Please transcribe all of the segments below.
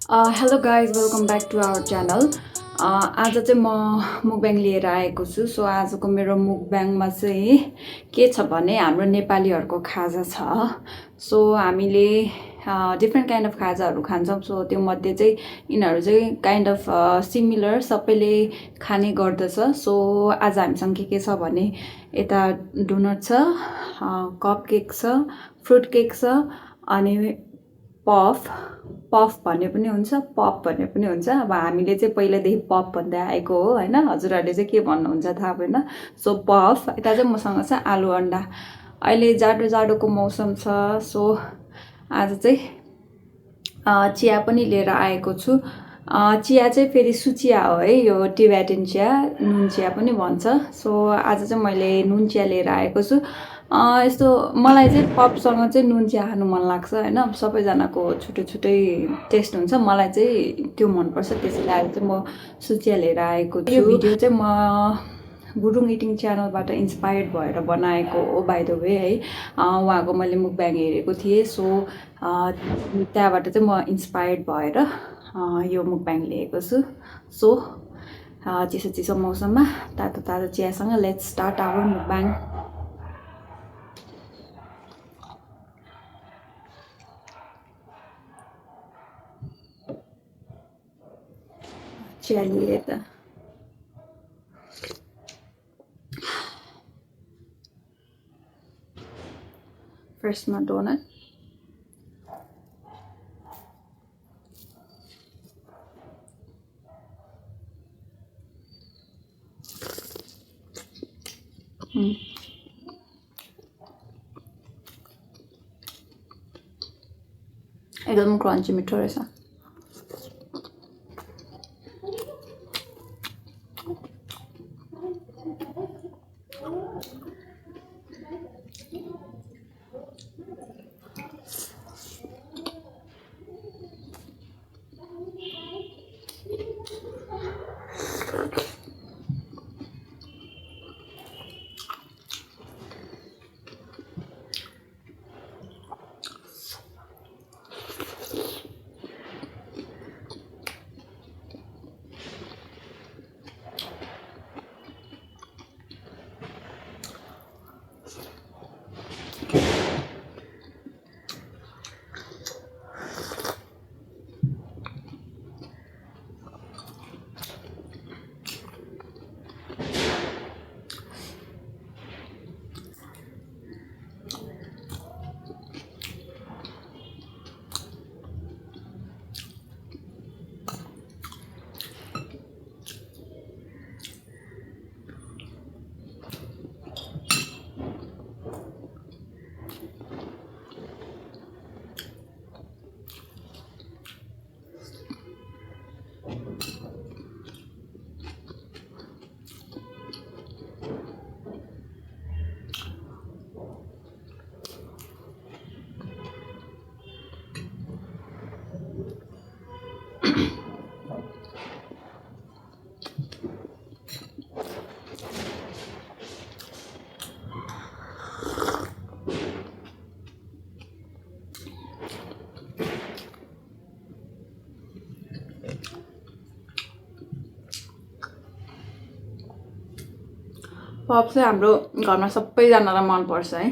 Hello guys, welcome back to our channel. आज चाहिँ म मुकब्याङ लिएर आएको छु. सो आजको मेरो मुकब्याङमा चाहिँ के छ भने हाम्रो नेपालीहरूको खाजा छ. सो हामीले डिफ्रेन्ट काइन्ड अफ खाजाहरू खान्छौँ. सो त्यो मध्ये चाहिँ यिनीहरू चाहिँ काइन्ड अफ सिमिलर सबैले खाने गर्दछ. सो आज हामीसँग के छ भने यता डोनट छ, कप केक छ, फ्रुट केक छ, अनि पफ पफ भन्ने पनि हुन्छ, पप भन्ने पनि हुन्छ. अब हामीले चाहिँ पहिलादेखि पप भन्दै आएको हो हैन. हजुरहरूले चाहिँ के भन्नुहुन्छ थाहा भएन. सो पफ. यता चाहिँ मसँग छ आलु अन्डा. अहिले जाडोको मौसम छ. सो आज चाहिँ चिया पनि लिएर आएको छु. चिया चाहिँ फेरि सुचिया हो है, यो टिबेटन चिया, नुन चिया पनि भन्छ. सो आज चाहिँ मैले नुन चिया लिएर आएको छु. यस्तो मलाई चाहिँ पपसँग चाहिँ नुन चिया खानु मन लाग्छ हैन. सबैजनाको छुट्टै छुट्टै टेस्ट हुन्छ. मलाई चाहिँ त्यो मनपर्छ, त्यसैले आज चाहिँ म सुचिया लिएर आएको छु. यो भिडियो चाहिँ म गुरुङ इटिङ च्यानलबाट इन्स्पायर्ड भएर बनाएको हो बाइ द वे है. उहाँको मैले मुकब्याङ हेरेको थिएँ. सो त्यहाँबाट चाहिँ म इन्स्पायर्ड भएर यो मुकब्याङ लिएको छु. सो चिसो चिसो मौसममा तातो तातो चियासँग लेट्स स्टार्ट आवर मुकब्याङ. चिया लिए त फर्स्टमा डोनट, एकदम क्रन्ची मिठो रहेछ. पप चाहिँ हाम्रो घरमा सबैजनालाई मनपर्छ है.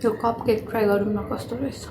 यो कप केक ट्राई गरौँ न कस्तो रहेछ।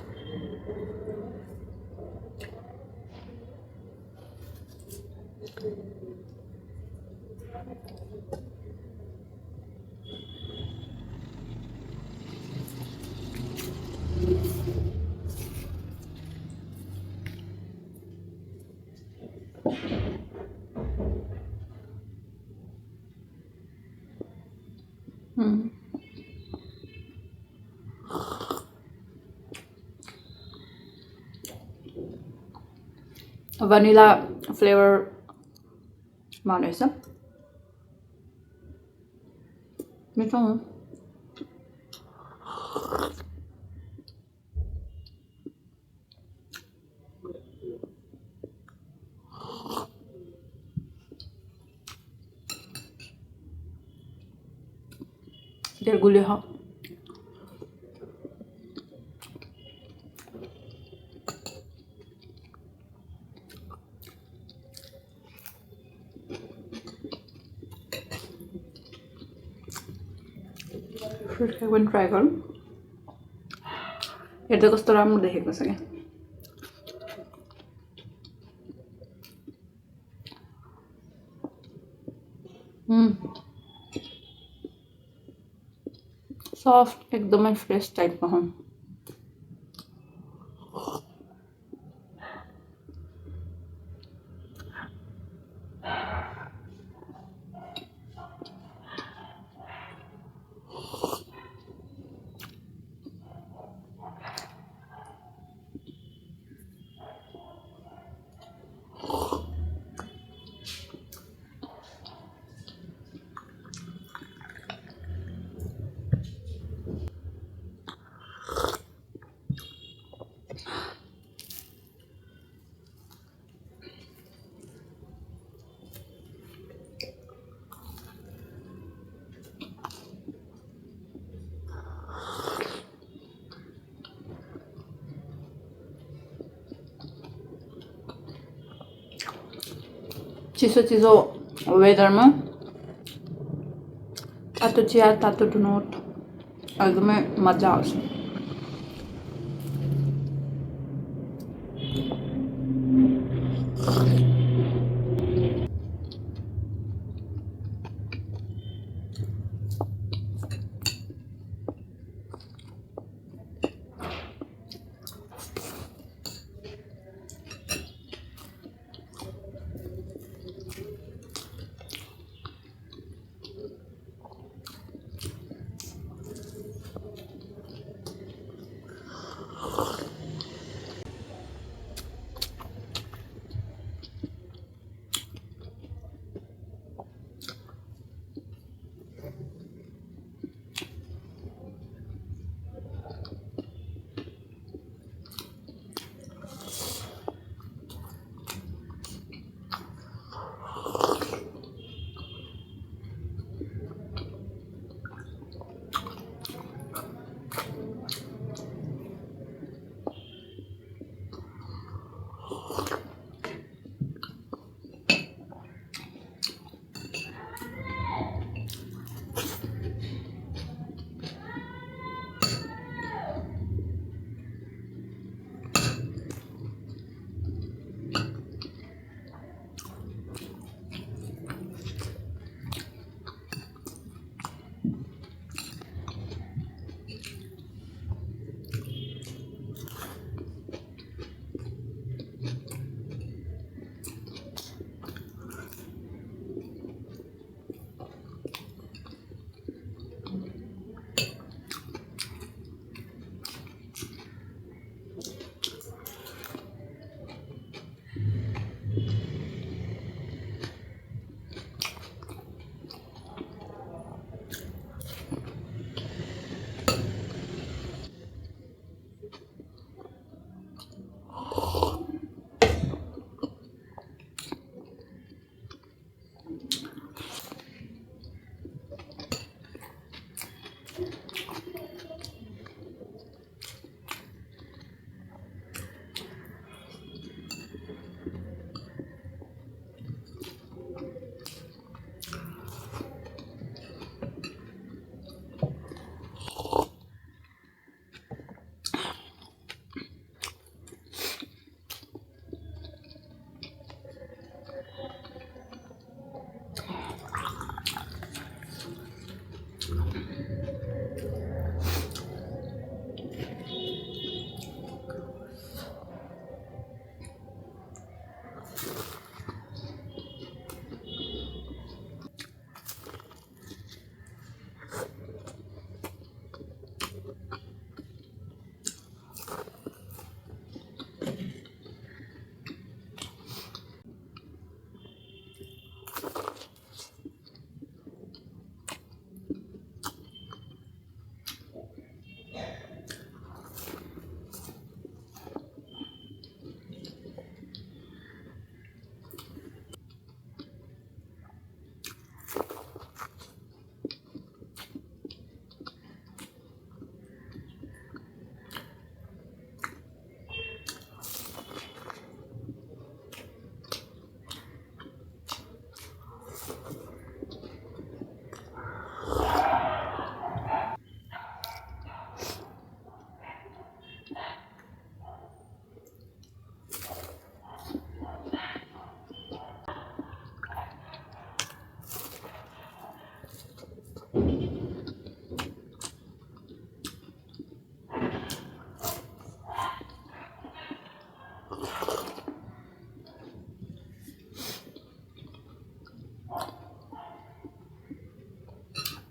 vanilla flavor रहेछ मिठो हो। डेढ़ गुलियो हो फ्रुट केक पनि ट्राई गरौँ। हेर्दा कस्तो राम्रो देखेको छ क्या। सफ्ट एकदमै फ्रेश टाइपको हो। चिसो चिसो वेदरमा तातो चिया तातो डुनोट एकदमै मजा आउँछ।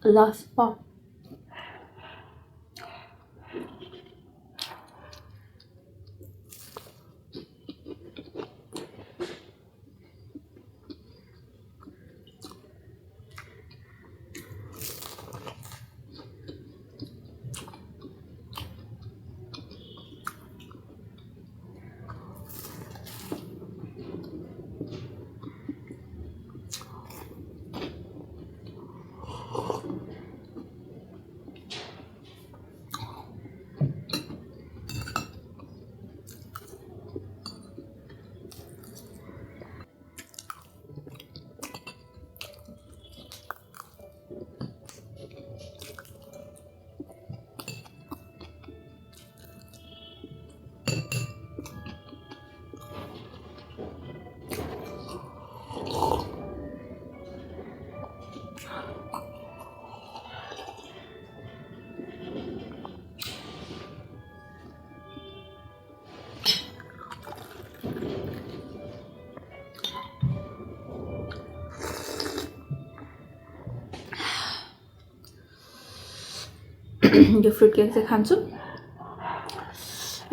Last pop. यो फ्रुट केक चाहिँ खान्छु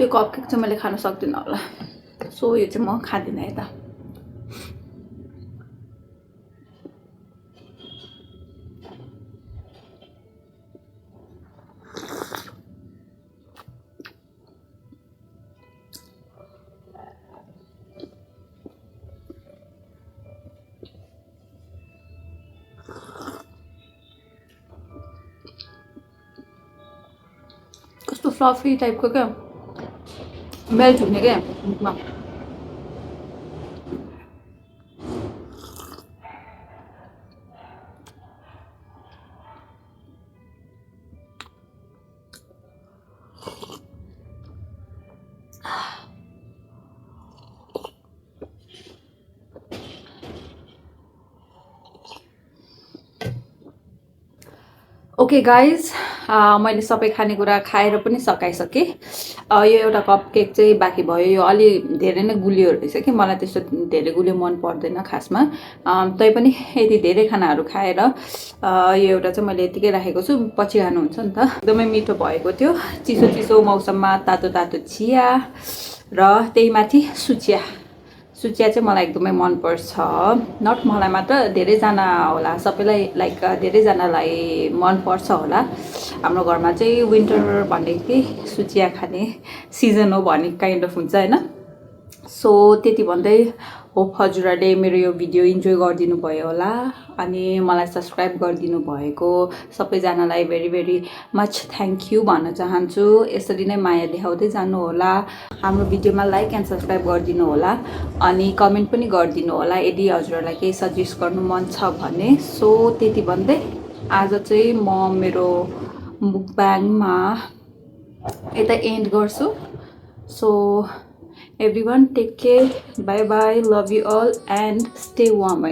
यो कप केक चाहिँ मैले खान सक्दिनँ होला सो यो चाहिँ म खादिनँ है त कस्तो फ्लफी टाइपको क्या मेल्ट हुने क्या मुखमा ओके गाइज मैले सबै खानेकुरा खाएर पनि सकाइसकेँ यो एउटा कप केक चाहिँ बाँकी भयो यो अलि धेरै नै गुलियो रहेछ कि मलाई त्यस्तो धेरै गुलियो मन पर्दैन खासमा तैपनि यति धेरै खानाहरू खाएर यो एउटा चाहिँ मैले यतिकै राखेको छु पछि खानुहुन्छ नि त एकदमै मिठो भएको थियो चिसो चिसो मौसममा तातो तातो चिया र त्यही माथि सुचिया चाहिँ मलाई एकदमै मन पर्छ नट मलाई मात्र धेरैजना होला सबैलाई लाइक धेरैजनालाई मन पर्छ होला हाम्रो घरमा चाहिँ विन्टर भनेकै सुचिया खाने सिजन हो भन्ने काइन्ड अफ हुन्छ हैन सो त्यति भन्दै होप हजुरहरूले मेरो यो भिडियो इन्जोय गरिदिनु भयो होला अनि मलाई सब्स्क्राइब गरिदिनु भएको सबैजनालाई भेरी भेरी मच थ्याङ्क यू भन्न चाहन्छु यसरी नै माया देखाउँदै जानु होला हाम्रो भिडियोमा लाइक एन्ड सब्स्क्राइब गरिदिनु होला अनि कमेन्ट पनि गरिदिनु होला यदि हजुरहरूलाई केही सजेस्ट गर्नु मन छ भने सो त्यति भन्दै आज चाहिँ म मेरो मुकब्याङमा यता एन्ड गर्छु सो everyone take care bye bye love you all and stay warm